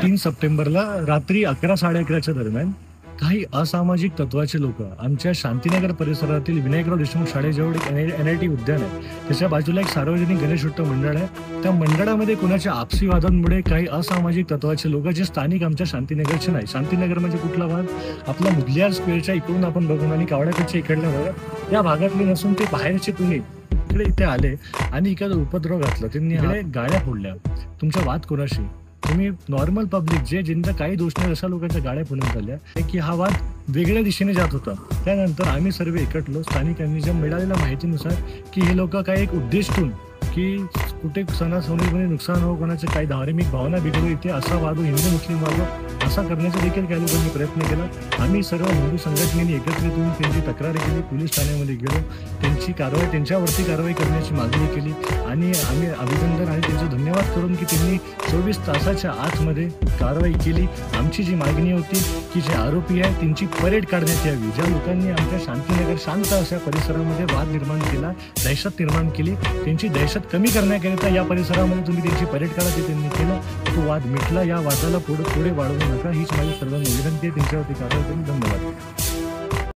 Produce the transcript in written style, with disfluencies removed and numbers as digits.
तीन सप्टेंबरला रात्री 11-11:30 दरम्यान काही असामाजिक तत्वाचे लोक आमच्या शांतीनगर परिसरातील विनायकराव देशमुख शाळेजवळ एक NIT उद्यान आहे, त्याच्या बाजूला एक सार्वजनिक गणेशोत्सव मंडळ आहे. त्या मंडळामध्ये कोणाच्या आपसी वादांमुळे काही असामाजिक तत्वाचे लोक जे स्थानिक आमच्या शांतीनगरचे नाही, शांतीनगर म्हणजे कुठला भाग, आपला मुदलियार स्क्वेअरच्या इकडून आपण बघून आणि कावड्याकडच्या इकडल्या भागात या भागातले नसून ते बाहेरचे तुम्ही इथे आले आणि इकडे उपद्रव घातला. त्यांनी गाड्या फोडल्या. तुमचा वाद कोणाशी? तुम्ही नॉर्मल पब्लिक जे ज्यांचा काही दोष नाही अशा लोकांच्या गाड्या फोडून झाल्या की हा वाद वेगळ्या दिशेने जात होता. त्यानंतर आम्ही सर्व एकटलो. स्थानिकांनी ज्या मिळालेल्या माहितीनुसार की हे लोक काही एक उद्देश ठेवून की कुठे सणासुदीमध्ये नुकसान हो, कोणाचे काही धार्मिक भावना बिघडू, इथे असा वाद हिंदू मुस्लिम वाद असा करण्याचा देखील काही लोकांनी प्रयत्न केला. आम्ही सर्व हिंदू संघटनेने एकत्रित होऊन त्यांची तक्रार केली, पोलीस ठाण्यामध्ये गेलो, त्यांची कारवाई त्यांच्यावरती कारवाई करण्याची मागणी केली आणि आम्ही अभिनंदन आणि त्यांचे धन्यवाद करून की त्यांनी 24 तासाच्या आतमध्ये कारवाई केली. आमची जी मागणी होती की जे आरोपी आहे त्यांची परेड काढण्यात यावी. ज्या लोकांनी आमच्या शांतीनगर शांत अशा परिसरामध्ये वाद निर्माण केला, दहशत निर्माण केली, त्यांची दहशत कमी करण्याकरिता या परिसरामध्ये तुम्ही त्यांची परेड काढा, ते त्यांनी केलं. तो वाद मिटला. या वादाला पुढे वाढवू नका हीच माझी सर्वांना विनंती आहे. त्यांच्यावरती कारवाई करून धन्यवाद.